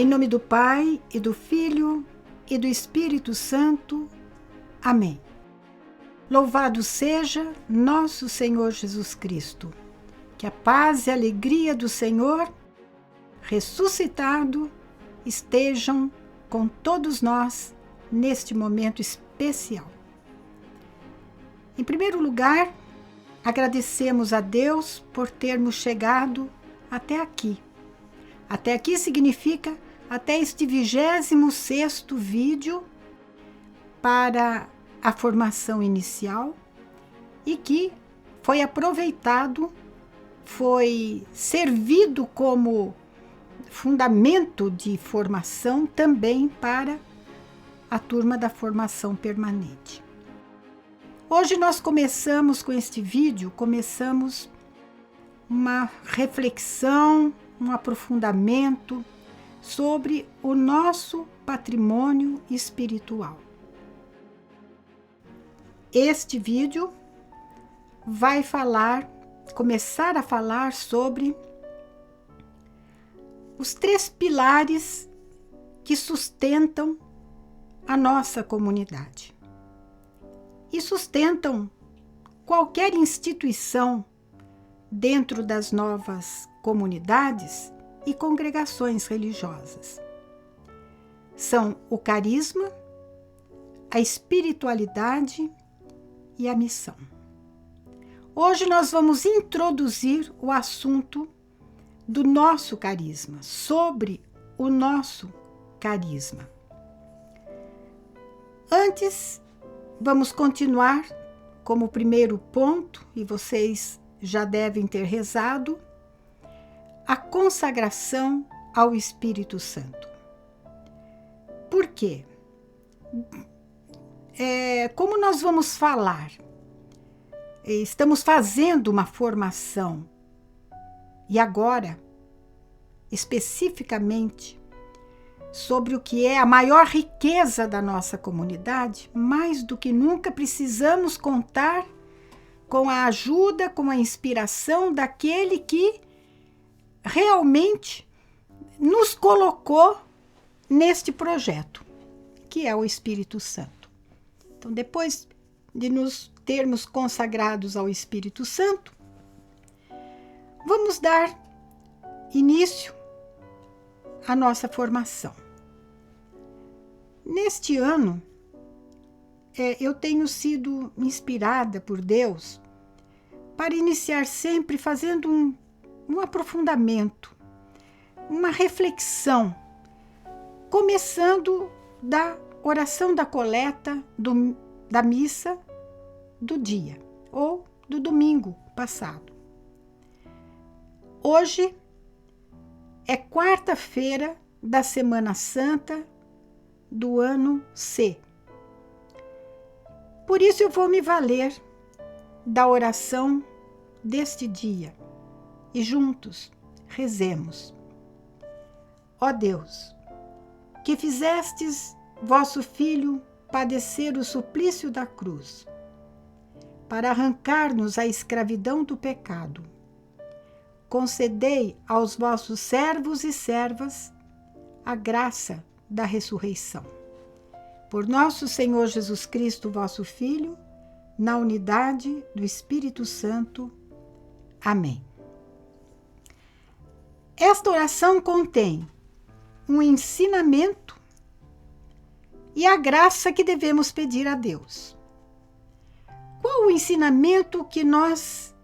Em nome do Pai, e do Filho, e do Espírito Santo. Amém. Louvado seja nosso Senhor Jesus Cristo. Que a paz e a alegria do Senhor, ressuscitado, estejam com todos nós neste momento especial. Em primeiro lugar, agradecemos a Deus por termos chegado até aqui. Até aqui significa até este 26º vídeo para a formação inicial e que foi aproveitado, foi servido como fundamento de formação também para a turma da formação permanente. Hoje nós começamos com este vídeo, uma reflexão, um aprofundamento sobre o nosso patrimônio espiritual. Este vídeo vai começar a falar sobre os 3 pilares que sustentam a nossa comunidade e sustentam qualquer instituição dentro das novas comunidades e congregações religiosas. São o carisma, a espiritualidade e a missão. Hoje nós vamos introduzir o assunto do nosso carisma, sobre o nosso carisma. Antes, vamos continuar como primeiro ponto, e vocês já devem ter rezado, a consagração ao Espírito Santo. Por quê? Como nós vamos falar? Estamos fazendo uma formação e agora, especificamente, sobre o que é a maior riqueza da nossa comunidade, mais do que nunca precisamos contar com a ajuda, com a inspiração daquele que realmente nos colocou neste projeto, que é o Espírito Santo. Então, depois de nos termos consagrados ao Espírito Santo, vamos dar início à nossa formação. Neste ano, eu tenho sido inspirada por Deus para iniciar sempre fazendo um aprofundamento, uma reflexão, começando da oração da coleta da missa do dia, ou do domingo passado. Hoje é quarta-feira da Semana Santa do ano C. Por isso eu vou me valer da oração deste dia e juntos rezemos. Ó Deus, que fizestes vosso Filho padecer o suplício da cruz, para arrancar-nos a escravidão do pecado, concedei aos vossos servos e servas a graça da ressurreição. Por nosso Senhor Jesus Cristo, vosso Filho, na unidade do Espírito Santo. Amém. Esta oração contém um ensinamento e a graça que devemos pedir a Deus. Qual o ensinamento que nós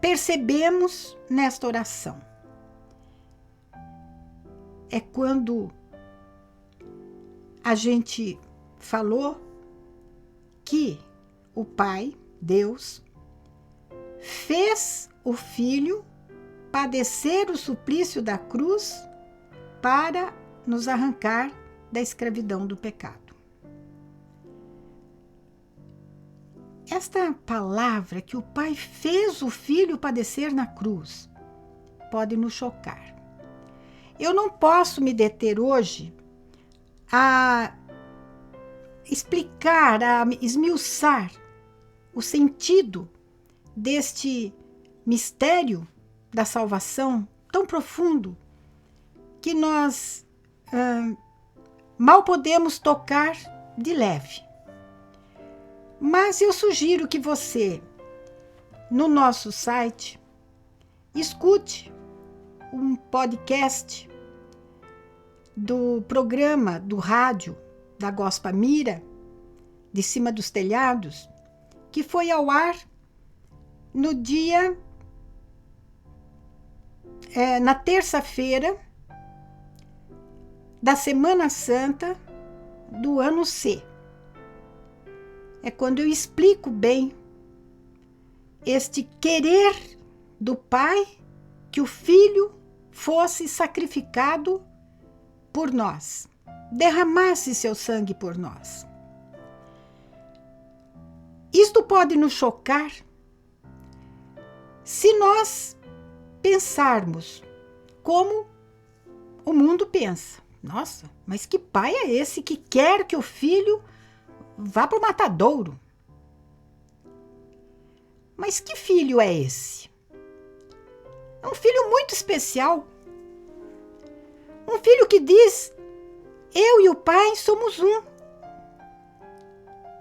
percebemos nesta oração? É quando a gente falou que o Pai, Deus, fez o Filho padecer o suplício da cruz para nos arrancar da escravidão do pecado. Esta palavra que o Pai fez o Filho padecer na cruz pode nos chocar. Eu não posso me deter hoje a explicar, a esmiuçar o sentido deste mistério da salvação tão profundo que nós mal podemos tocar de leve. Mas eu sugiro que você, no nosso site, escute um podcast do programa do rádio da Gospa Mira, de Cima dos Telhados, que foi ao ar no dia, na terça-feira da Semana Santa do ano C. É quando eu explico bem este querer do Pai que o Filho fosse sacrificado por nós, derramasse seu sangue por nós. Isto pode nos chocar se nós pensarmos como o mundo pensa. Nossa, mas que pai é esse que quer que o filho vá para o matadouro? Mas que filho é esse? É um filho muito especial. Um filho que diz: eu e o pai somos um.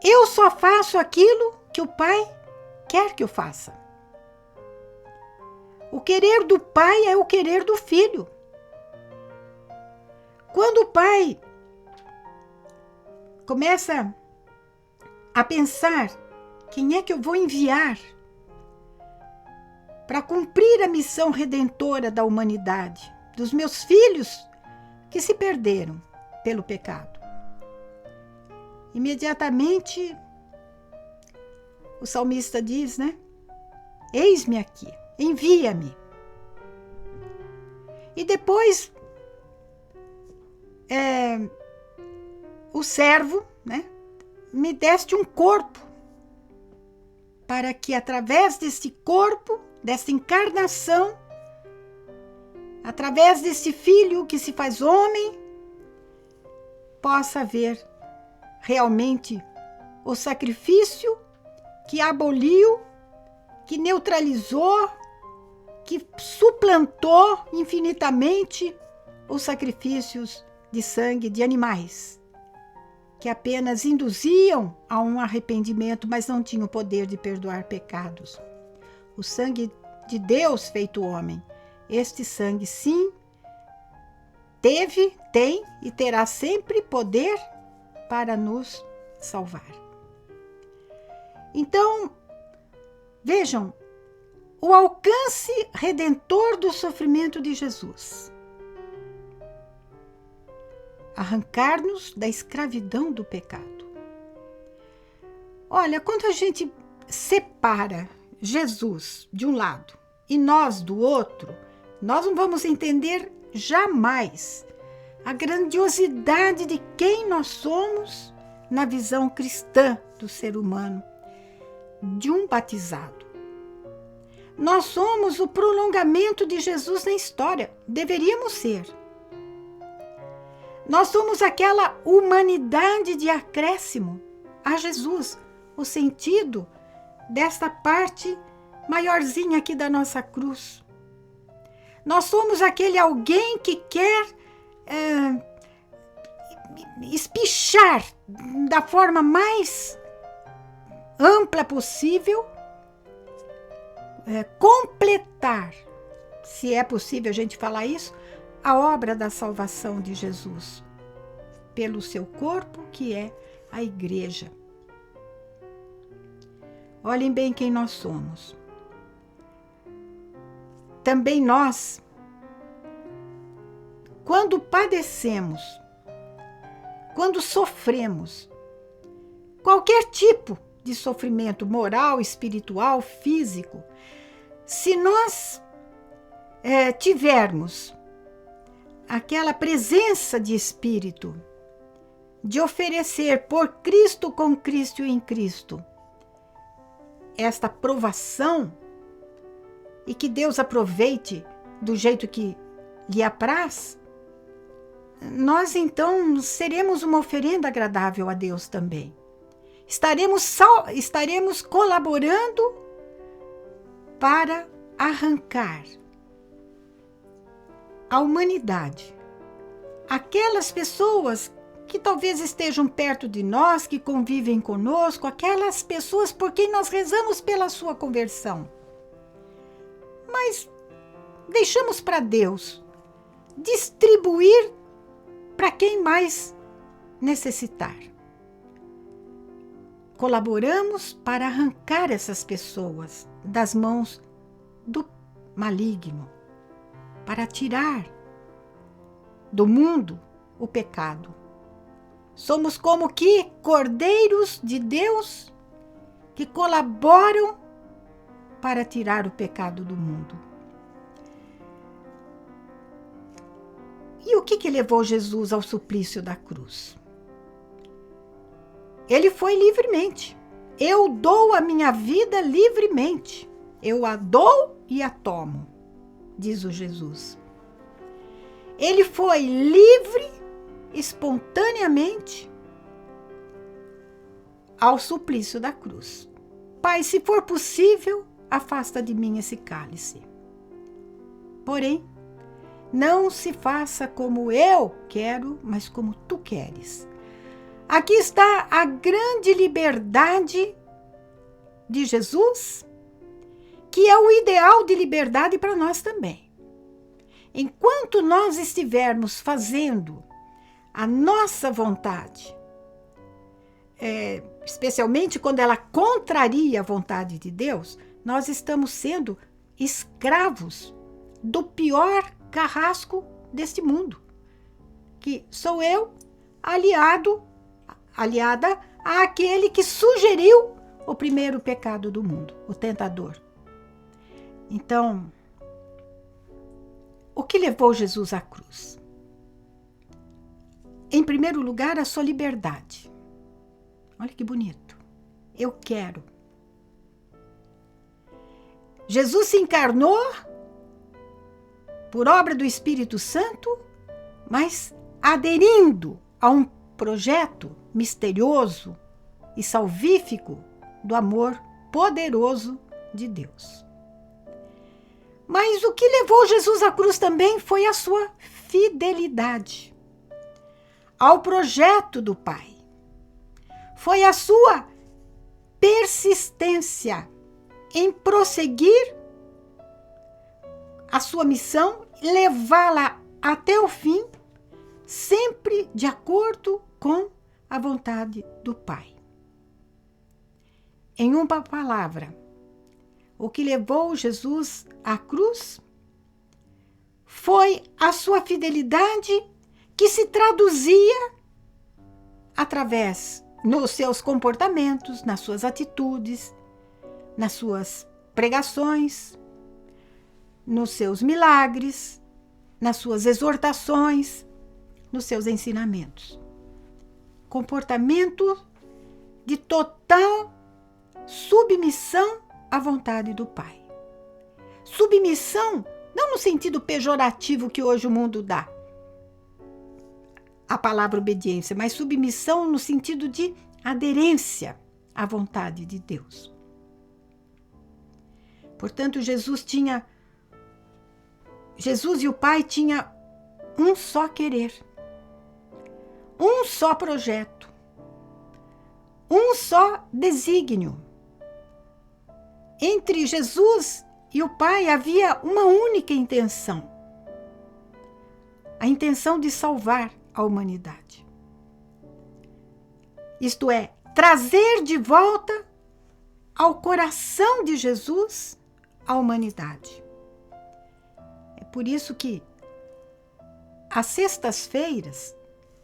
Eu só faço aquilo que o pai quer que eu faça. O querer do pai é o querer do filho. Quando o pai começa a pensar: quem é que eu vou enviar para cumprir a missão redentora da humanidade, dos meus filhos que se perderam pelo pecado? Imediatamente o salmista diz, né? Eis-me aqui, envia-me. E depois o servo, né, me deste um corpo, para que através deste corpo, desta encarnação, através desse filho que se faz homem, possa haver realmente o sacrifício que aboliu, que neutralizou, que suplantou infinitamente os sacrifícios de sangue de animais, que apenas induziam a um arrependimento, mas não tinham o poder de perdoar pecados. O sangue de Deus feito homem, este sangue sim, teve, tem e terá sempre poder para nos salvar. Então, vejam, o alcance redentor do sofrimento de Jesus. Arrancar-nos da escravidão do pecado. Olha, quando a gente separa Jesus de um lado e nós do outro, nós não vamos entender jamais a grandiosidade de quem nós somos na visão cristã do ser humano, de um batizado. Nós somos o prolongamento de Jesus na história, deveríamos ser. Nós somos aquela humanidade de acréscimo a Jesus, o sentido desta parte maiorzinha aqui da nossa cruz. Nós somos aquele alguém que quer espichar da forma mais ampla possível, completar, se é possível a gente falar isso, a obra da salvação de Jesus, pelo seu corpo, que é a igreja. Olhem bem quem nós somos. Também nós, quando padecemos, quando sofremos, qualquer tipo de sofrimento moral, espiritual, físico, se nós tivermos aquela presença de espírito, de oferecer por Cristo, com Cristo e em Cristo, esta provação, e que Deus aproveite do jeito que lhe apraz, nós então seremos uma oferenda agradável a Deus também. Estaremos colaborando para arrancar a humanidade aquelas pessoas que talvez estejam perto de nós, que convivem conosco, aquelas pessoas por quem nós rezamos pela sua conversão. Mas deixamos para Deus distribuir para quem mais necessitar. Colaboramos para arrancar essas pessoas das mãos do maligno, para tirar do mundo o pecado. Somos como que cordeiros de Deus que colaboram para tirar o pecado do mundo. E o que levou Jesus ao suplício da cruz? Ele foi livremente. Eu dou a minha vida livremente. Eu a dou e a tomo, diz o Jesus. Ele foi livre, espontaneamente, ao suplício da cruz. Pai, se for possível, afasta de mim esse cálice. Porém, não se faça como eu quero, mas como tu queres. Aqui está a grande liberdade de Jesus, que é o ideal de liberdade para nós também. Enquanto nós estivermos fazendo a nossa vontade, especialmente quando ela contraria a vontade de Deus, nós estamos sendo escravos do pior carrasco deste mundo, que sou eu, aliada àquele que sugeriu o primeiro pecado do mundo, o tentador. Então, o que levou Jesus à cruz? Em primeiro lugar, a sua liberdade. Olha que bonito. Eu quero. Jesus se encarnou por obra do Espírito Santo, mas aderindo a um projeto misterioso e salvífico do amor poderoso de Deus. Mas o que levou Jesus à cruz também foi a sua fidelidade ao projeto do Pai. Foi a sua persistência em prosseguir a sua missão, levá-la até o fim, sempre de acordo com a vontade do Pai. Em uma palavra, o que levou Jesus à cruz foi a sua fidelidade, que se traduzia através nos seus comportamentos, nas suas atitudes, nas suas pregações, nos seus milagres, nas suas exortações, nos seus ensinamentos. Comportamento de total submissão à vontade do Pai. Submissão não no sentido pejorativo que hoje o mundo dá a palavra obediência, mas submissão no sentido de aderência à vontade de Deus. Portanto, Jesus e o Pai tinham um só querer, um só projeto, um só desígnio. Entre Jesus e o Pai havia uma única intenção, a intenção de salvar a humanidade. Isto é, trazer de volta ao coração de Jesus a humanidade. É por isso que, às sextas-feiras,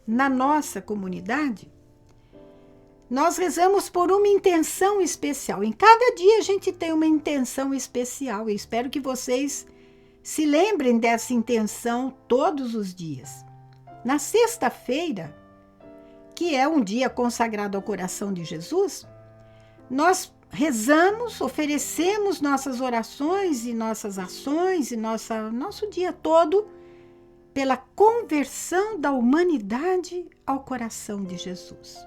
na nossa comunidade, nós rezamos por uma intenção especial. Em cada dia a gente tem uma intenção especial. Eu espero que vocês se lembrem dessa intenção todos os dias. Na sexta-feira, que é um dia consagrado ao coração de Jesus, nós rezamos, oferecemos nossas orações e nossas ações e nosso dia todo pela conversão da humanidade ao coração de Jesus.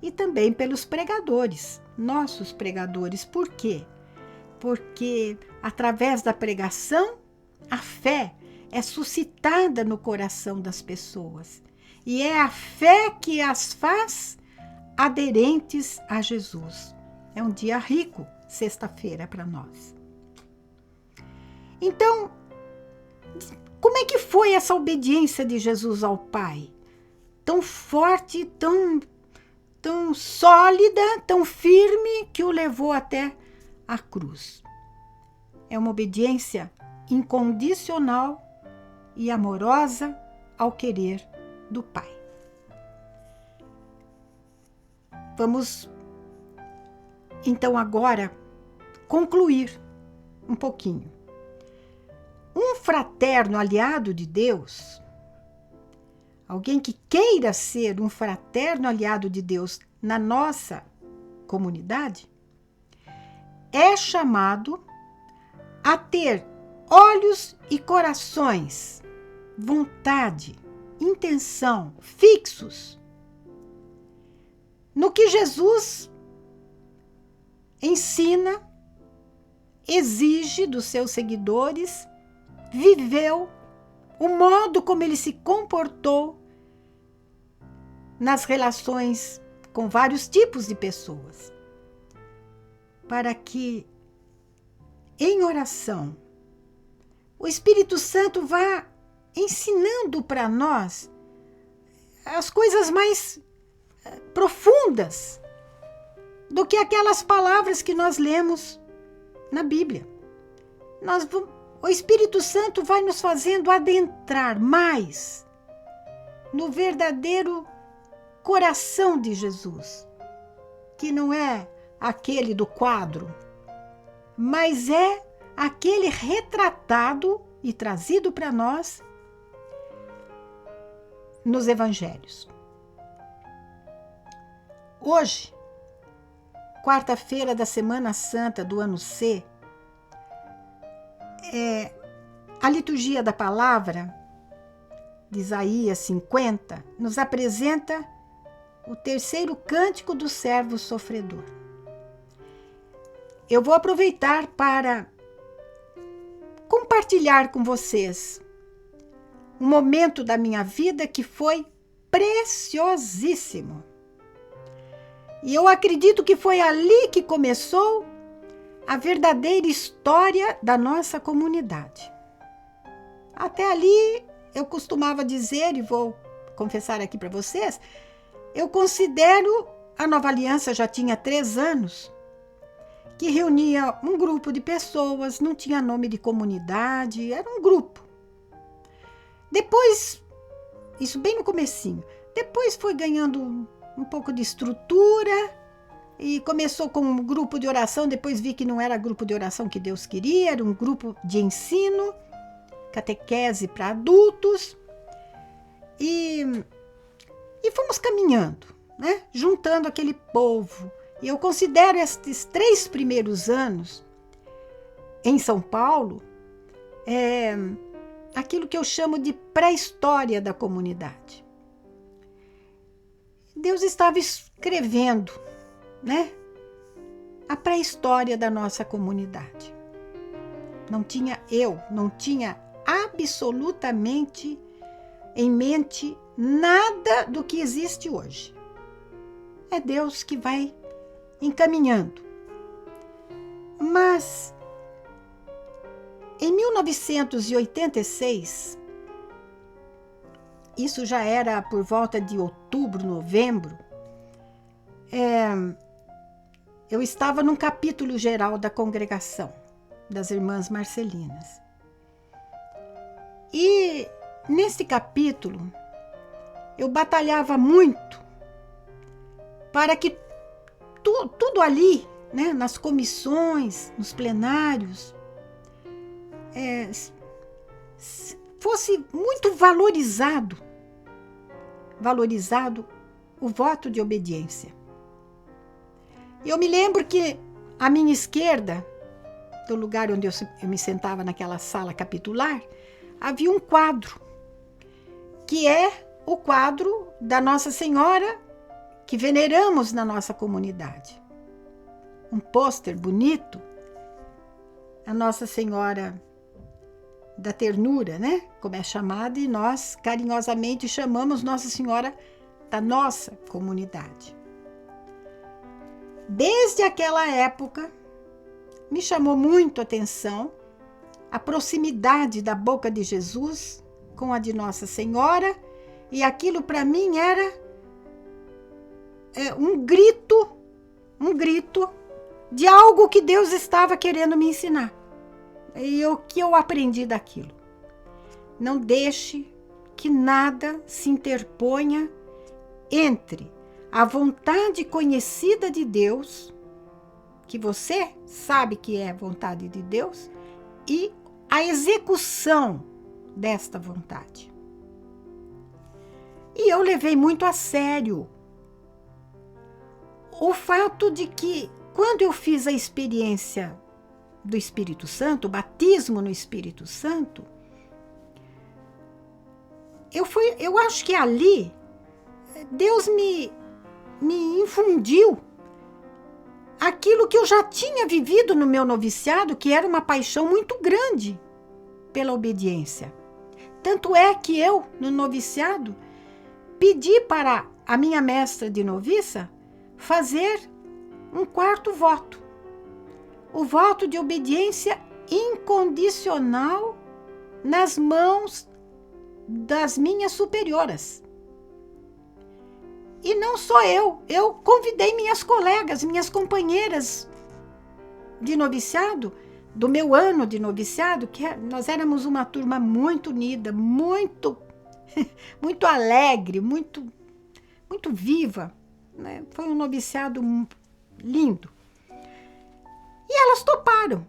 E também pelos pregadores, nossos pregadores. Por quê? Porque através da pregação, a fé, é suscitada no coração das pessoas. E é a fé que as faz aderentes a Jesus. É um dia rico, sexta-feira, para nós. Então, como é que foi essa obediência de Jesus ao Pai? Tão forte, tão sólida, tão firme, que o levou até a cruz. É uma obediência incondicional e amorosa ao querer do Pai. Vamos, então, agora concluir um pouquinho. Um fraterno aliado de Deus, alguém que queira ser um fraterno aliado de Deus na nossa comunidade, é chamado a ter olhos e corações, vontade, intenção fixos no que Jesus ensina, exige dos seus seguidores, viveu, o modo como ele se comportou nas relações com vários tipos de pessoas, para que, em oração, o Espírito Santo vá ensinando para nós as coisas mais profundas do que aquelas palavras que nós lemos na Bíblia. O Espírito Santo vai nos fazendo adentrar mais no verdadeiro coração de Jesus, que não é aquele do quadro, mas é aquele retratado e trazido para nós nos evangelhos. Hoje, quarta-feira da Semana Santa do ano C, a liturgia da palavra de Isaías 50 nos apresenta o terceiro cântico do servo sofredor. Eu vou aproveitar para compartilhar com vocês um momento da minha vida que foi preciosíssimo. E eu acredito que foi ali que começou a verdadeira história da nossa comunidade. Até ali, eu costumava dizer, e vou confessar aqui para vocês, eu considero a Nova Aliança já tinha 3 anos, que reunia um grupo de pessoas, não tinha nome de comunidade, era um grupo. Depois, isso bem no comecinho, depois foi ganhando um pouco de estrutura e começou com um grupo de oração, depois vi que não era grupo de oração que Deus queria, era um grupo de ensino, catequese para adultos e fomos caminhando, né? Juntando aquele povo. E eu considero estes 3 primeiros anos em São Paulo aquilo que eu chamo de pré-história da comunidade. Deus estava escrevendo, né, a pré-história da nossa comunidade. Não tinha absolutamente em mente nada do que existe hoje. É Deus que vai encaminhando. Mas em 1986, isso já era por volta de outubro, novembro, eu estava num capítulo geral da congregação das Irmãs Marcelinas. E nesse capítulo, eu batalhava muito para que tudo ali, né, nas comissões, nos plenários, fosse muito valorizado o voto de obediência. Eu me lembro que à minha esquerda, do lugar onde eu me sentava naquela sala capitular, havia um quadro, que é o quadro da Nossa Senhora que veneramos na nossa comunidade. Um pôster bonito, a Nossa Senhora da ternura, né? Como é chamada, e nós carinhosamente chamamos Nossa Senhora da nossa comunidade. Desde aquela época, me chamou muito a atenção a proximidade da boca de Jesus com a de Nossa Senhora, e aquilo para mim era um grito de algo que Deus estava querendo me ensinar. E o que eu aprendi daquilo? Não deixe que nada se interponha entre a vontade conhecida de Deus, que você sabe que é a vontade de Deus, e a execução desta vontade. E eu levei muito a sério o fato de que, quando eu fiz a experiência do Espírito Santo, o batismo no Espírito Santo, eu acho que ali Deus me infundiu aquilo que eu já tinha vivido no meu noviciado, que era uma paixão muito grande pela obediência. Tanto é que eu, no noviciado, pedi para a minha mestra de noviça fazer um quarto voto. O voto de obediência incondicional nas mãos das minhas superioras. E não só eu convidei minhas colegas, minhas companheiras de noviciado, do meu ano de noviciado, que nós éramos uma turma muito unida, muito alegre, muito viva, né? Foi um noviciado lindo. E elas toparam.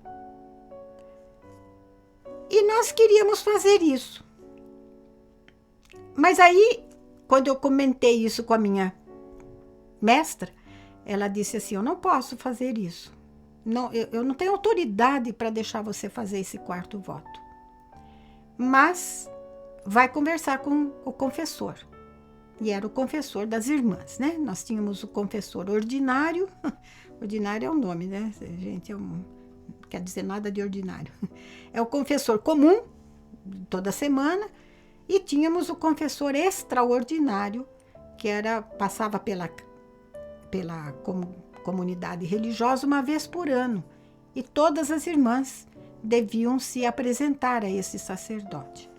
E nós queríamos fazer isso. Mas aí, quando eu comentei isso com a minha mestra, ela disse assim: eu não posso fazer isso. Não, eu não tenho autoridade para deixar você fazer esse quarto voto. Mas vai conversar com o confessor. E era o confessor das irmãs, né? Nós tínhamos o confessor ordinário. Ordinário é o nome, né, gente? Não quer dizer nada de ordinário. É o confessor comum, toda semana. E tínhamos o confessor extraordinário, que passava pela comunidade religiosa uma vez por ano. E todas as irmãs deviam se apresentar a esse sacerdote.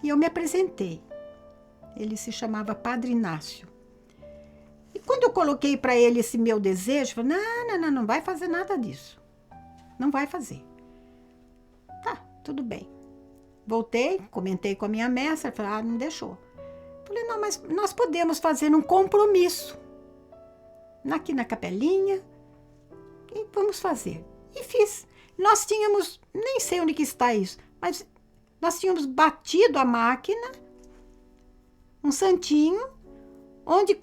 E eu me apresentei. Ele se chamava Padre Inácio. E quando eu coloquei para ele esse meu desejo, eu falei: não vai fazer nada disso. Não vai fazer. Tá, tudo bem. Voltei, comentei com a minha mestra, falei: não deixou. Falei: não, mas nós podemos fazer um compromisso aqui na capelinha e vamos fazer. E fiz. Nós tínhamos, nem sei onde que está isso, mas nós tínhamos batido a máquina, um santinho, onde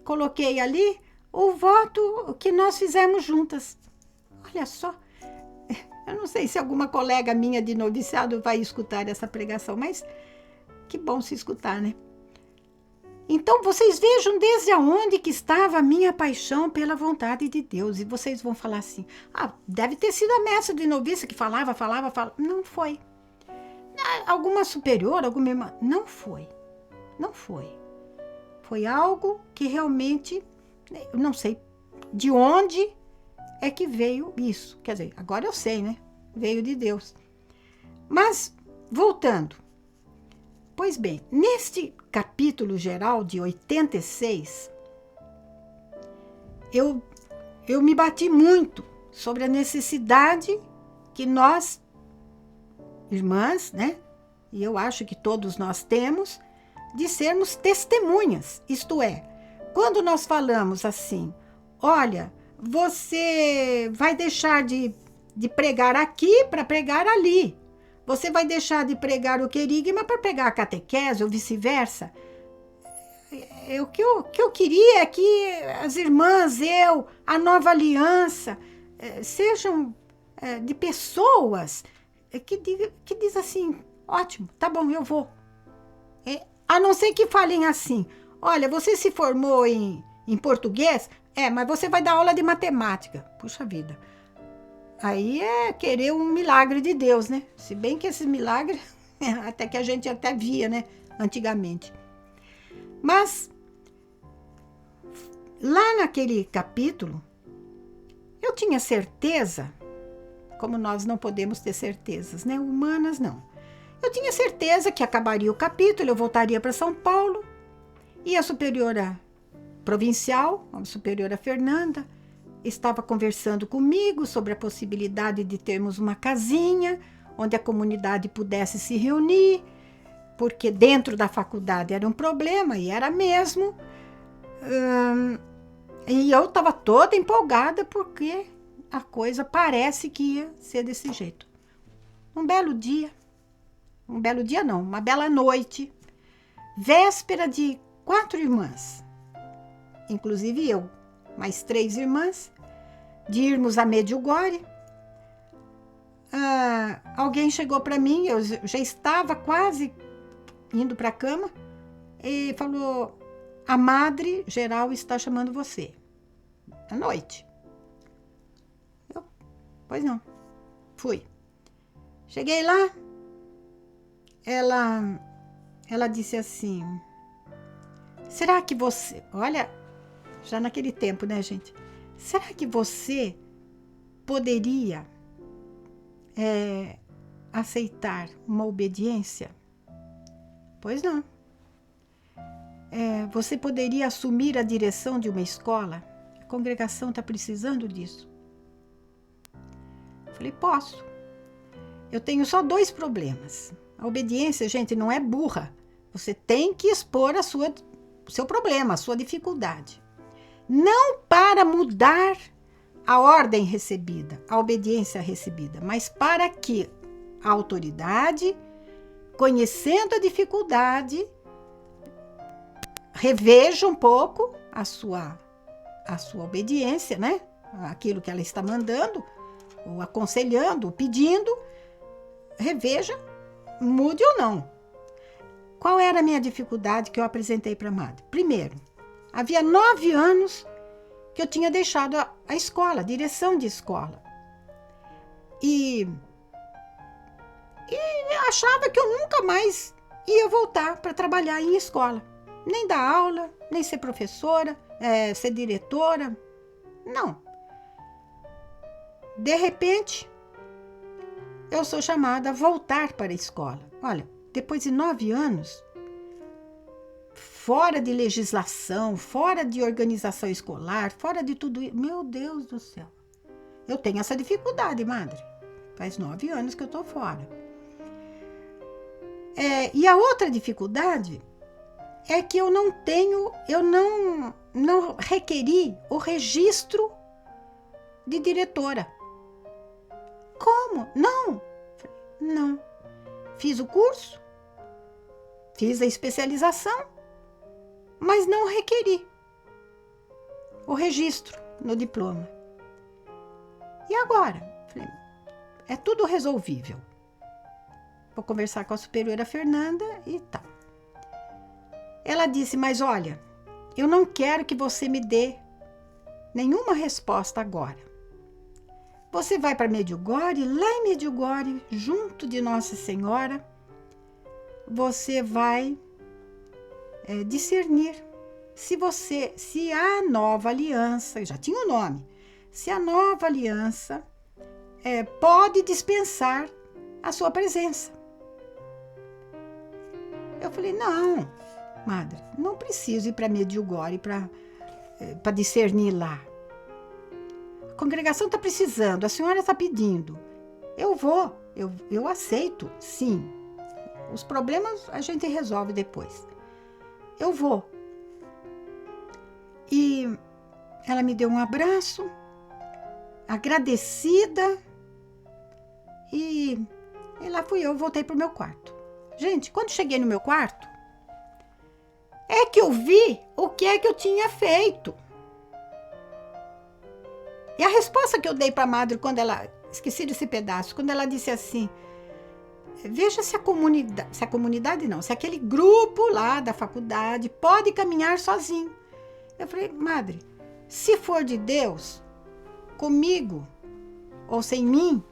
coloquei ali o voto que nós fizemos juntas. Olha só, eu não sei se alguma colega minha de noviciado vai escutar essa pregação, mas que bom se escutar, né? Então, vocês vejam desde onde que estava a minha paixão pela vontade de Deus. E vocês vão falar assim: deve ter sido a mestra de noviça que falava. Não foi. Alguma superior, alguma irmã? Não foi. Foi algo que realmente, eu não sei de onde é que veio isso. Quer dizer, agora eu sei, né? Veio de Deus. Mas, voltando. Pois bem, neste capítulo geral de 86, eu me bati muito sobre a necessidade que nós, irmãs, né? E eu acho que todos nós temos, de sermos testemunhas. Isto é, quando nós falamos assim: olha, você vai deixar de pregar aqui para pregar ali. Você vai deixar de pregar o querigma para pregar a catequese ou vice-versa. O que eu queria é que as irmãs, a nova aliança, sejam de pessoas que diz assim: ótimo, tá bom, eu vou. A não ser que falem assim: olha, você se formou em português, mas você vai dar aula de matemática. Puxa vida. aí é querer um milagre de Deus, né? Se bem que esses milagres, até que a gente até via, né? Antigamente. Mas, lá naquele capítulo, eu tinha certeza, como nós não podemos ter certezas, né? Humanas, não. Eu tinha certeza que acabaria o capítulo, eu voltaria para São Paulo, e a superiora provincial, a superiora Fernanda, estava conversando comigo sobre a possibilidade de termos uma casinha onde a comunidade pudesse se reunir, porque dentro da faculdade era um problema, e era mesmo. E eu estava toda empolgada porque a coisa parece que ia ser desse jeito. Um belo dia não, uma bela noite, véspera de 4 irmãs, inclusive eu, mais 3 irmãs, de irmos a Medjugorje, alguém chegou para mim, eu já estava quase indo para a cama, e falou: a madre geral está chamando você. À noite. Eu, pois não. Fui. Cheguei lá, ela disse assim: será que você... Olha, já naquele tempo, né, gente? Será que você poderia aceitar uma obediência? Pois não. Você poderia assumir a direção de uma escola? A congregação está precisando disso. Falei: posso. Eu tenho só 2 problemas. A obediência, gente, não é burra. Você tem que expor o seu problema, a sua dificuldade. Não para mudar a ordem recebida, a obediência recebida, mas para que a autoridade, conhecendo a dificuldade, reveja um pouco a sua obediência, né? Aquilo que ela está mandando, ou aconselhando, ou pedindo, reveja, mude ou não. Qual era a minha dificuldade que eu apresentei para a madre? Primeiro, havia 9 anos que eu tinha deixado a escola, a direção de escola. E eu achava que eu nunca mais ia voltar para trabalhar em escola. Nem dar aula, nem ser professora, ser diretora. Não. De repente, eu sou chamada a voltar para a escola. Olha, depois de 9 anos, fora de legislação, fora de organização escolar, fora de tudo isso, meu Deus do céu. Eu tenho essa dificuldade, madre. Faz 9 anos que eu estou fora. E a outra dificuldade é que eu não requeri o registro de diretora. Como? Não. Fiz o curso, fiz a especialização, mas não requeri o registro no diploma. E agora? Falei: é tudo resolvível. Vou conversar com a superiora Fernanda e tal. Ela disse: mas olha, eu não quero que você me dê nenhuma resposta agora. Você vai para Medjugorje, lá em Medjugorje, junto de Nossa Senhora, você vai discernir se a nova aliança, já tinha o nome, se a nova aliança pode dispensar a sua presença. Eu falei: não, madre, não preciso ir para Medjugorje para discernir lá. A congregação está precisando, a senhora está pedindo. Eu vou, eu aceito, sim. Os problemas a gente resolve depois. Eu vou. E ela me deu um abraço, agradecida, e lá fui eu, voltei para o meu quarto. Gente, quando cheguei no meu quarto, é que eu vi o que é que eu tinha feito. E a resposta que eu dei para a madre quando ela... Esqueci desse pedaço. Quando ela disse assim: veja se se aquele grupo lá da faculdade pode caminhar sozinho. Eu falei: madre, se for de Deus, comigo, ou sem mim,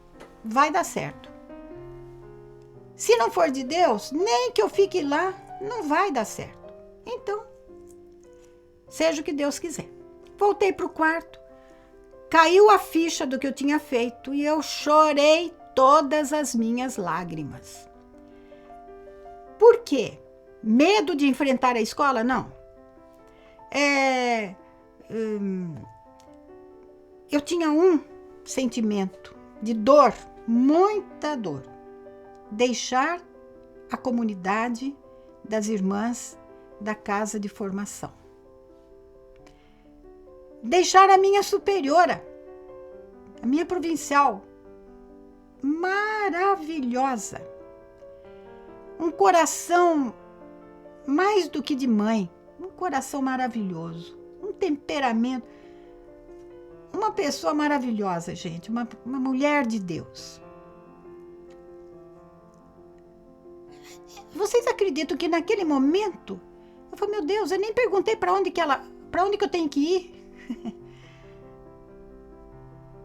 vai dar certo. Se não for de Deus, nem que eu fique lá, não vai dar certo. Então, seja o que Deus quiser. Voltei para o quarto, caiu a ficha do que eu tinha feito e eu chorei todas as minhas lágrimas. Por quê? Medo de enfrentar a escola? Não. Eu tinha um sentimento de dor, muita dor. Deixar a comunidade das irmãs da casa de formação. Deixar a minha superiora, a minha provincial, maravilhosa. Um coração mais do que de mãe, um coração maravilhoso, um temperamento, uma pessoa maravilhosa, gente, uma mulher de Deus. Vocês acreditam que naquele momento, eu falei, meu Deus, eu nem perguntei para onde que eu tenho que ir?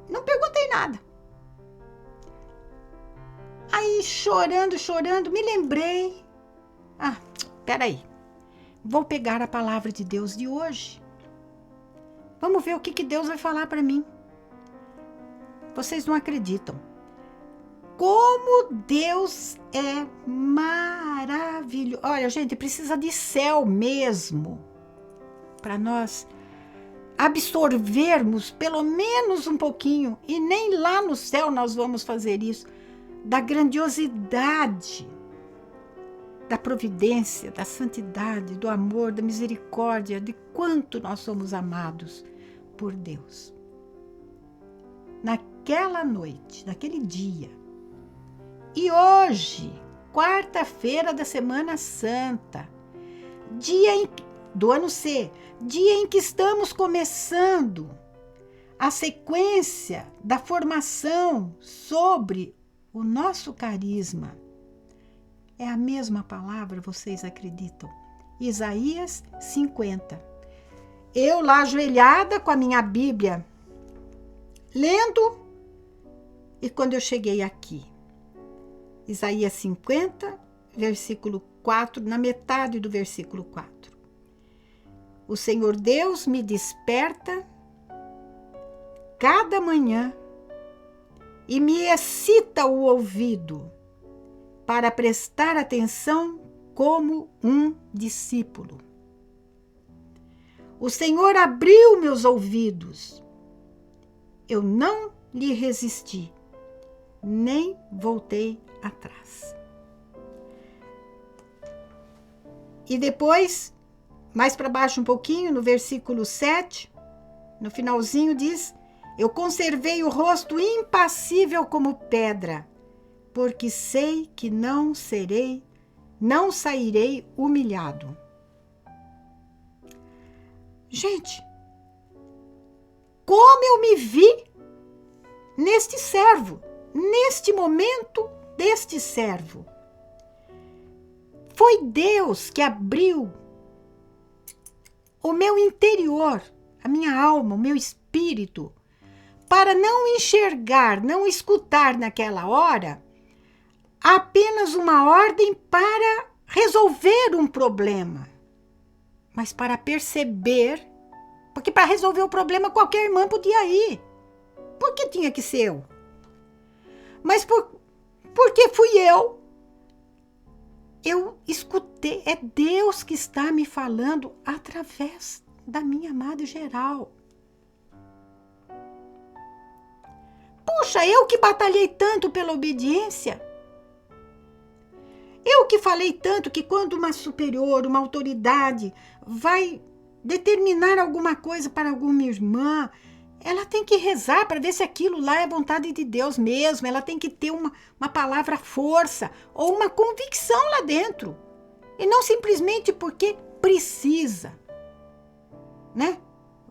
Não perguntei nada. Aí, chorando, me lembrei. Peraí. Vou pegar a palavra de Deus de hoje. Vamos ver o que Deus vai falar para mim. Vocês não acreditam. Como Deus é maravilhoso. Olha, gente, precisa de céu mesmo para nós absorvermos pelo menos um pouquinho, e nem lá no céu nós vamos fazer isso, da grandiosidade, da providência, da santidade, do amor, da misericórdia, de quanto nós somos amados por Deus. Naquela noite, naquele dia, e hoje, quarta-feira da Semana Santa, do ano C, dia em que estamos começando a sequência da formação sobre o nosso carisma. É a mesma palavra, vocês acreditam? Isaías 50. Eu lá ajoelhada com a minha Bíblia, lendo, e quando eu cheguei aqui, Isaías 50, versículo 4, na metade do versículo 4. O Senhor Deus me desperta cada manhã e me excita o ouvido para prestar atenção como um discípulo. O Senhor abriu meus ouvidos. Eu não lhe resisti, nem voltei atrás. E depois, mais para baixo um pouquinho, no versículo 7, no finalzinho diz: eu conservei o rosto impassível como pedra, porque sei que não sairei humilhado. Gente, como eu me vi neste servo, neste momento deste servo. Foi Deus que abriu o meu interior, a minha alma, o meu espírito, para não enxergar, não escutar naquela hora apenas uma ordem para resolver um problema, mas para perceber, porque para resolver o problema qualquer irmã podia ir. Por que tinha que ser eu? Mas porque fui eu. Eu escutei, é Deus que está me falando através da minha amada geral. Puxa, eu que batalhei tanto pela obediência. Eu que falei tanto que quando uma superior, uma autoridade vai determinar alguma coisa para alguma irmã, ela tem que rezar para ver se aquilo lá é vontade de Deus mesmo. Ela tem que ter uma palavra força ou uma convicção lá dentro. E não simplesmente porque precisa, né?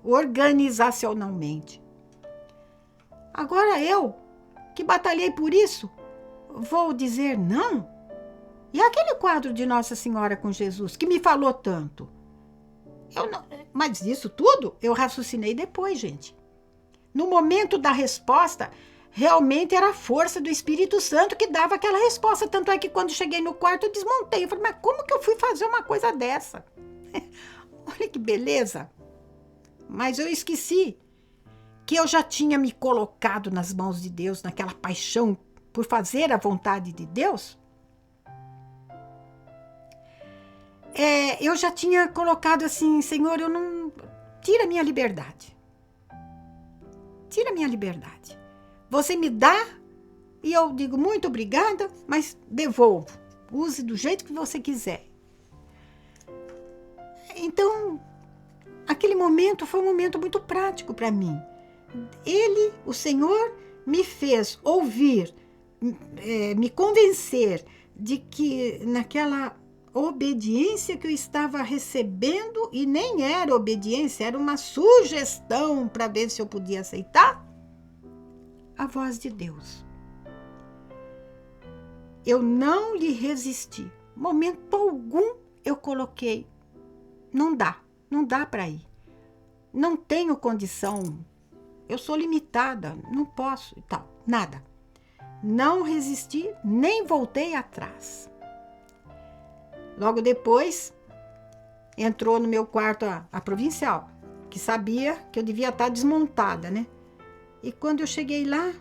Organizacionalmente. Agora eu, que batalhei por isso, vou dizer não? E aquele quadro de Nossa Senhora com Jesus, que me falou tanto? Mas isso tudo eu raciocinei depois, gente. No momento da resposta, realmente era a força do Espírito Santo que dava aquela resposta. Tanto é que quando cheguei no quarto eu desmontei. Eu falei, mas como que eu fui fazer uma coisa dessa? Olha que beleza. Mas eu esqueci que eu já tinha me colocado nas mãos de Deus, naquela paixão por fazer a vontade de Deus. Eu já tinha colocado assim, Senhor, tira a minha liberdade. Tira a minha liberdade. Você me dá e eu digo muito obrigada, mas devolvo. Use do jeito que você quiser. Então, aquele momento foi um momento muito prático para mim. O Senhor, me fez ouvir, me convencer de que naquela obediência que eu estava recebendo, e nem era obediência, era uma sugestão para ver se eu podia aceitar, a voz de Deus. Eu não lhe resisti. Momento algum eu coloquei, não dá para ir. Não tenho condição, eu sou limitada, não posso e tal, nada. Não resisti, nem voltei atrás. Logo depois, entrou no meu quarto a provincial, que sabia que eu devia estar desmontada, né? E quando eu cheguei lá,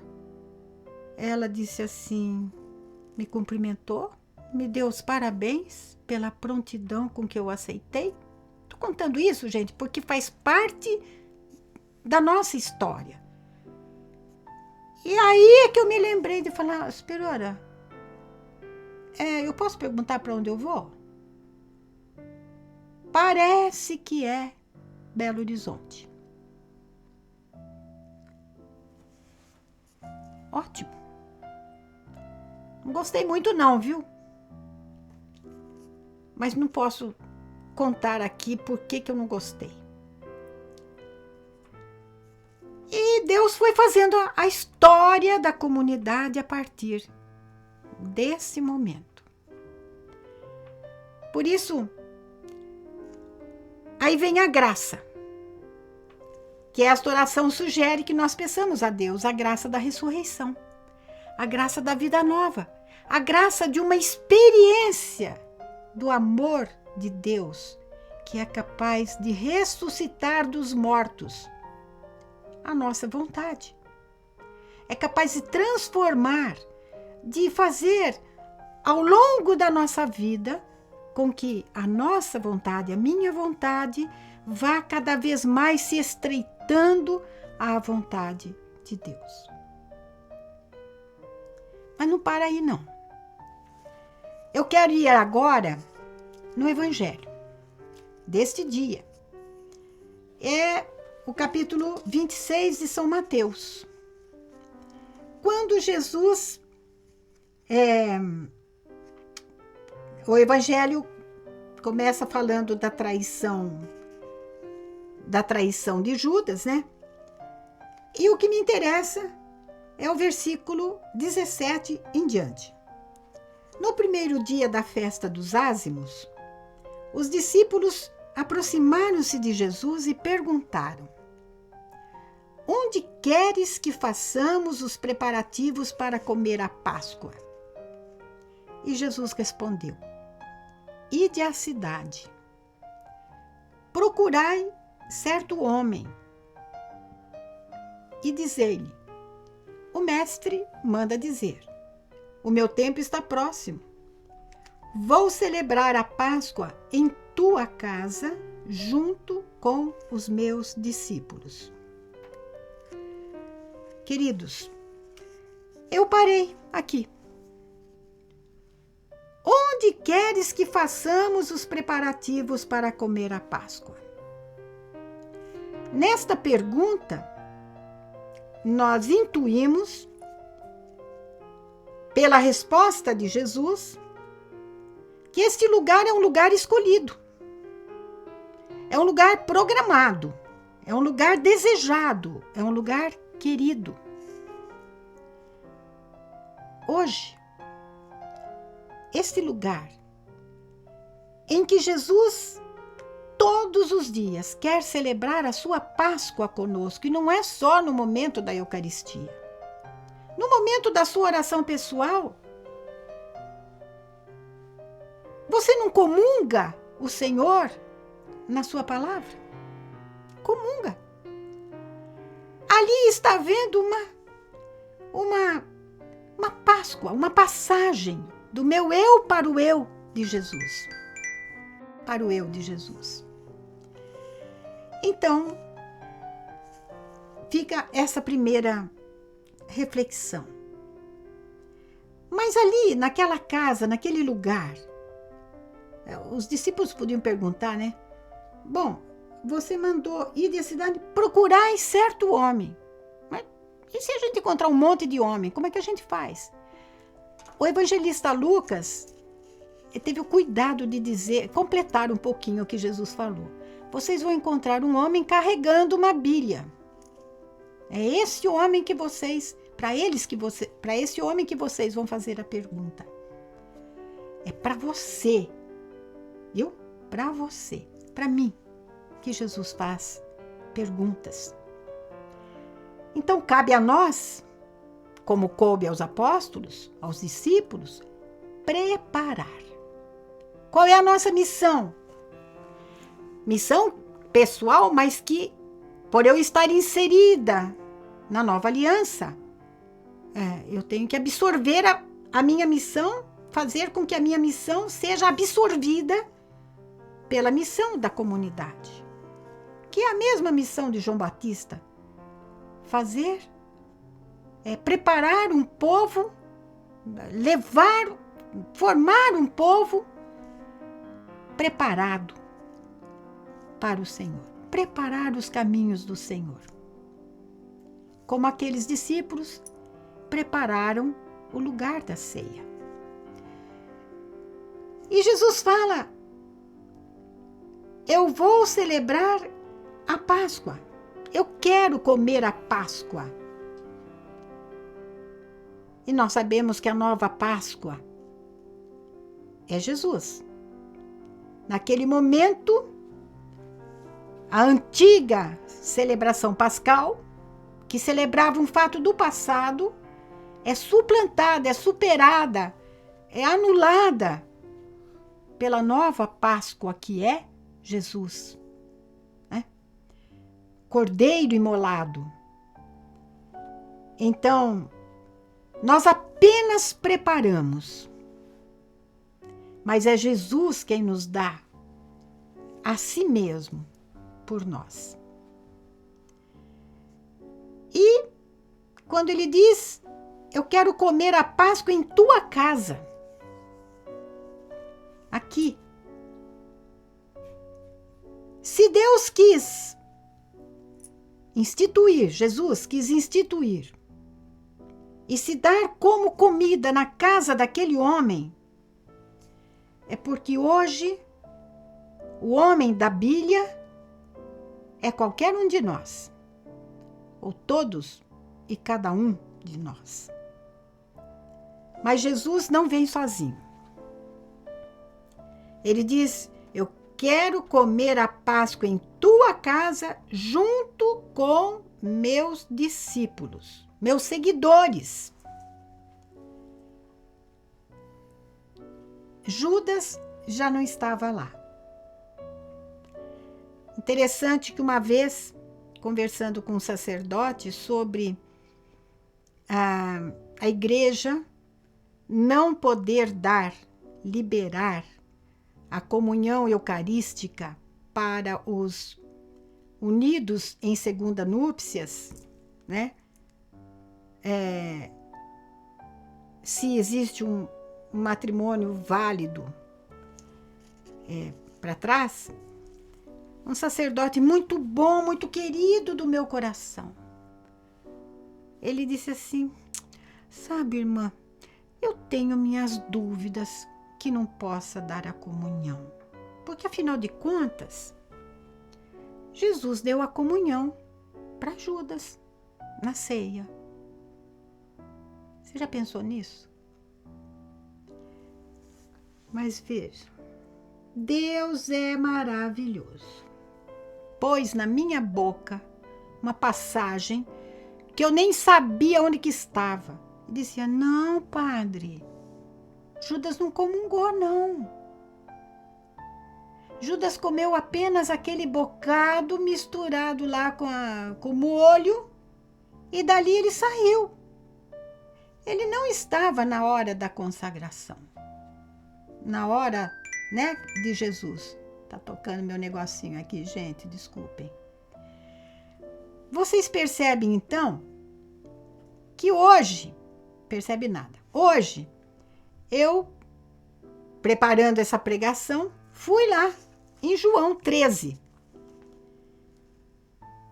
ela disse assim, me cumprimentou, me deu os parabéns pela prontidão com que eu aceitei. Estou contando isso, gente, porque faz parte da nossa história. E aí é que eu me lembrei de falar, superiora, eu posso perguntar para onde eu vou? Parece que é Belo Horizonte. Ótimo. Não gostei muito não, viu? Mas não posso contar aqui por que eu não gostei. E Deus foi fazendo a história da comunidade a partir desse momento. Por isso, aí vem a graça, que esta oração sugere que nós peçamos a Deus a graça da ressurreição, a graça da vida nova, a graça de uma experiência do amor de Deus, que é capaz de ressuscitar dos mortos a nossa vontade. É capaz de transformar, de fazer ao longo da nossa vida com que a nossa vontade, a minha vontade, vá cada vez mais se estreitando à vontade de Deus. Mas não para aí, não. Eu quero ir agora no Evangelho deste dia. É o capítulo 26 de São Mateus. Quando Jesus... o Evangelho começa falando da traição de Judas, né? E o que me interessa é o versículo 17 em diante. No primeiro dia da festa dos ázimos, os discípulos aproximaram-se de Jesus e perguntaram: onde queres que façamos os preparativos para comer a Páscoa? E Jesus respondeu: ide à cidade, procurai certo homem e dizei-lhe: o mestre manda dizer, o meu tempo está próximo. Vou celebrar a Páscoa em tua casa, junto com os meus discípulos. Queridos, eu parei aqui. Onde queres que façamos os preparativos para comer a Páscoa? Nesta pergunta, nós intuímos, pela resposta de Jesus, que este lugar é um lugar escolhido, é um lugar programado, é um lugar desejado, é um lugar querido. Hoje, este lugar em que Jesus todos os dias quer celebrar a sua Páscoa conosco, e não é só no momento da Eucaristia. No momento da sua oração pessoal, você não comunga o Senhor na sua palavra? Comunga. Ali está havendo uma Páscoa, uma passagem do meu eu para o eu de Jesus. Para o eu de Jesus. Então, fica essa primeira reflexão. Mas ali, naquela casa, naquele lugar, os discípulos podiam perguntar, né? Bom, você mandou ir da cidade procurar certo homem. Mas e se a gente encontrar um monte de homem, como é que a gente faz? O evangelista Lucas teve o cuidado de dizer, completar um pouquinho o que Jesus falou. Vocês vão encontrar um homem carregando uma bilha. É esse homem que vocês, para esse homem que vocês vão fazer a pergunta. É para você, viu? Para você, para mim, que Jesus faz perguntas. Então cabe a nós, como coube aos apóstolos, aos discípulos, preparar. Qual é a nossa missão? Missão pessoal, mas que, por eu estar inserida na nova aliança, eu tenho que absorver a minha missão, fazer com que a minha missão seja absorvida pela missão da comunidade, que é a mesma missão de João Batista. Preparar um povo, formar um povo preparado para o Senhor, preparar os caminhos do Senhor. Como aqueles discípulos prepararam o lugar da ceia. E Jesus fala: eu vou celebrar a Páscoa. Eu quero comer a Páscoa. E nós sabemos que a nova Páscoa é Jesus. Naquele momento, a antiga celebração pascal, que celebrava um fato do passado, é suplantada, é superada, é anulada pela nova Páscoa que é Jesus. Cordeiro imolado. Então, nós apenas preparamos, mas é Jesus quem nos dá a si mesmo por nós. E quando ele diz: eu quero comer a Páscoa em tua casa, aqui. Se Deus quis instituir, Jesus quis instituir e se dar como comida na casa daquele homem, é porque hoje o homem da bilha é qualquer um de nós, ou todos e cada um de nós. Mas Jesus não vem sozinho. Ele diz: eu quero comer a Páscoa em tua casa junto com meus discípulos, meus seguidores. Judas já não estava lá. Interessante que uma vez, conversando com um sacerdote sobre a igreja não poder liberar a comunhão eucarística para os unidos em segunda núpcias, né? Se existe um matrimônio válido para trás, um sacerdote muito bom, muito querido do meu coração, ele disse assim: sabe, irmã, eu tenho minhas dúvidas que não possa dar a comunhão, porque afinal de contas, Jesus deu a comunhão para Judas na ceia. Você já pensou nisso? Mas veja, Deus é maravilhoso. Pôs na minha boca uma passagem que eu nem sabia onde que estava. E dizia: não, padre, Judas não comungou, não. Judas comeu apenas aquele bocado misturado lá com o molho e dali ele saiu. Ele não estava na hora da consagração, na hora, né, de Jesus. Tá tocando meu negocinho aqui, gente, desculpem. Vocês percebem, então, que hoje, percebe nada, hoje, eu, preparando essa pregação, fui lá em João 13,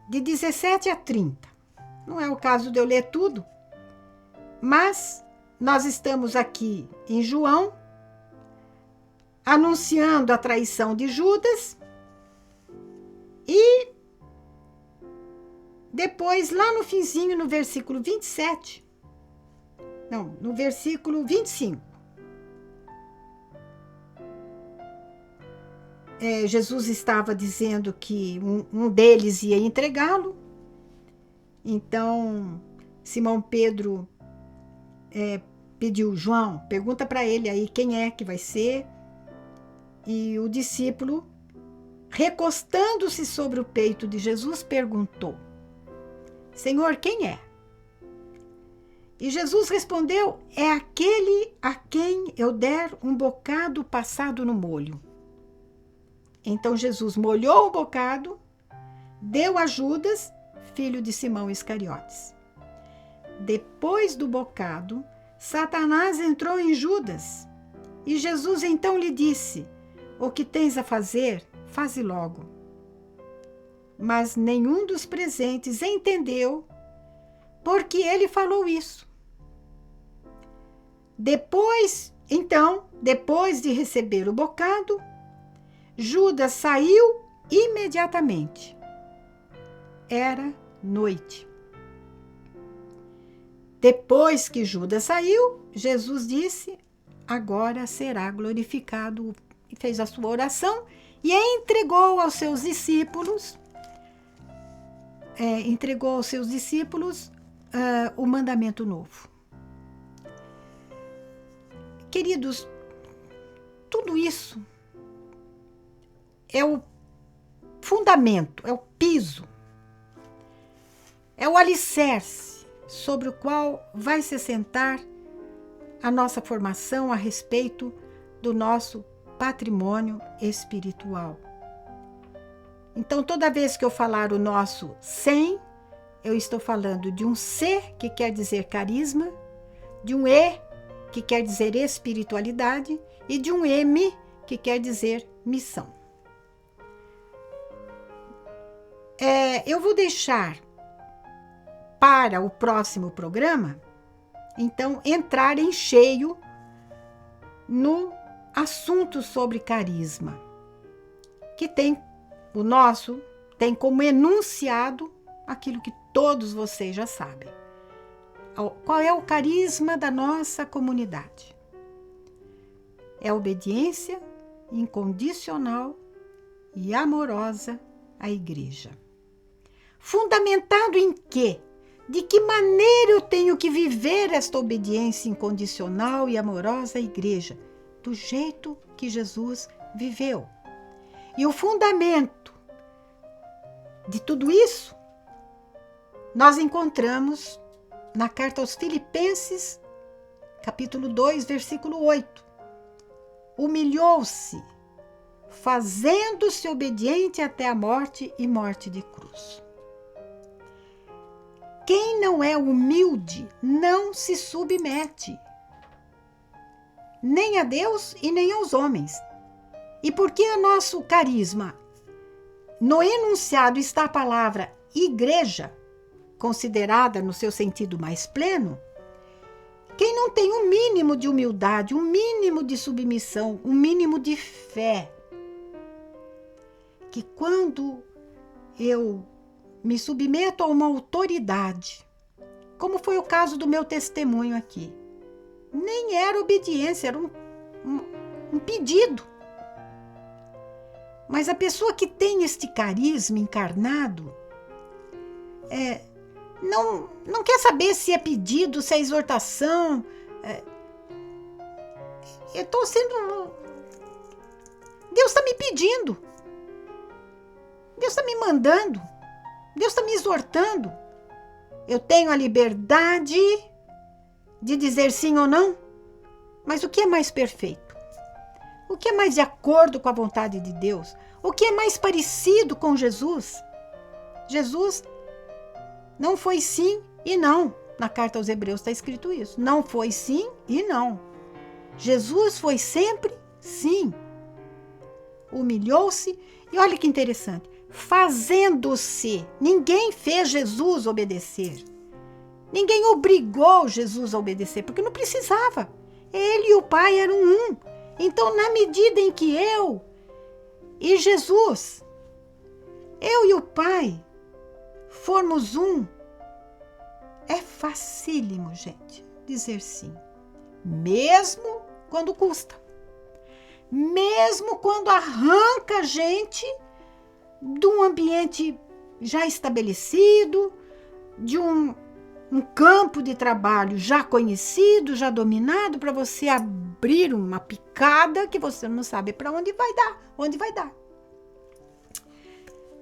de 17 a 30. Não é o caso de eu ler tudo, mas nós estamos aqui em João, anunciando a traição de Judas, e depois, lá no finzinho, no versículo 27, não, no versículo 25, Jesus estava dizendo que um deles ia entregá-lo. Então, Simão Pedro pediu: João, pergunta para ele aí quem é que vai ser. E o discípulo, recostando-se sobre o peito de Jesus, perguntou: Senhor, quem é? E Jesus respondeu: é aquele a quem eu der um bocado passado no molho. Então Jesus molhou o bocado, deu a Judas, filho de Simão Iscariotes. Depois do bocado, Satanás entrou em Judas, e Jesus então lhe disse: o que tens a fazer, faze logo. Mas nenhum dos presentes entendeu porque ele falou isso. Depois de receber o bocado, Judas saiu imediatamente. Era noite. Depois que Judas saiu, Jesus disse: agora será glorificado. E fez a sua oração e entregou aos seus discípulos, o mandamento novo. Queridos, tudo isso é o fundamento, é o piso, é o alicerce sobre o qual vai se assentar a nossa formação a respeito do nosso patrimônio espiritual. Então, toda vez que eu falar o nosso 100, eu estou falando de um C, que quer dizer carisma, de um E, que quer dizer espiritualidade, e de um M, que quer dizer missão. Eu vou deixar para o próximo programa, então, entrar em cheio no assunto sobre carisma, que tem como enunciado aquilo que todos vocês já sabem. Qual é o carisma da nossa comunidade? É a obediência incondicional e amorosa à igreja. Fundamentado em quê? De que maneira eu tenho que viver esta obediência incondicional e amorosa à igreja? Do jeito que Jesus viveu. E o fundamento de tudo isso nós encontramos na carta aos Filipenses, capítulo 2, versículo 8. Humilhou-se, fazendo-se obediente até a morte e morte de cruz. Quem não é humilde não se submete, nem a Deus e nem aos homens. E porque o nosso carisma, no enunciado está a palavra igreja, considerada no seu sentido mais pleno, quem não tem um mínimo de humildade, um mínimo de submissão, um mínimo de fé, que quando eu me submeto a uma autoridade, como foi o caso do meu testemunho aqui, nem era obediência, era um pedido. Mas a pessoa que tem este carisma encarnado, não quer saber se é pedido, se é exortação. Eu estou sendo... Deus está me pedindo. Deus está me mandando. Deus está me exortando. Eu tenho a liberdade de dizer sim ou não. Mas o que é mais perfeito? O que é mais de acordo com a vontade de Deus? O que é mais parecido com Jesus? Jesus não foi sim e não. Na carta aos Hebreus está escrito isso. Não foi sim e não. Jesus foi sempre sim. Humilhou-se e olha que interessante. Fazendo-se. Ninguém fez Jesus obedecer. Ninguém obrigou Jesus a obedecer, porque não precisava. Ele e o Pai eram um. Então, na medida em que eu e Jesus, eu e o Pai, formos um, é facílimo, gente, dizer sim. Mesmo quando custa. Mesmo quando arranca a gente de um ambiente já estabelecido, de um campo de trabalho já conhecido, já dominado, para você abrir uma picada que você não sabe para onde vai dar.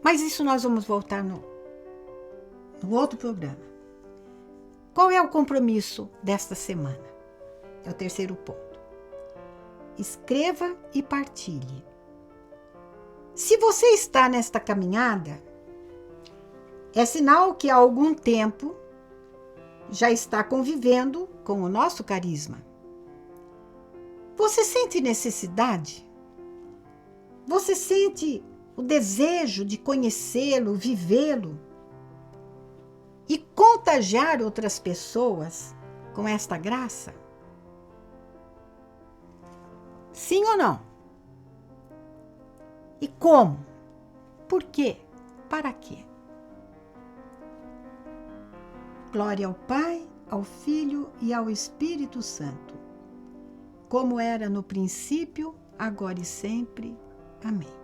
Mas isso nós vamos voltar no outro programa. Qual é o compromisso desta semana? É o terceiro ponto. Escreva e partilhe. Se você está nesta caminhada, é sinal que há algum tempo já está convivendo com o nosso carisma. Você sente necessidade? Você sente o desejo de conhecê-lo, vivê-lo e contagiar outras pessoas com esta graça? Sim ou não? E como? Por quê? Para quê? Glória ao Pai, ao Filho e ao Espírito Santo, como era no princípio, agora e sempre. Amém.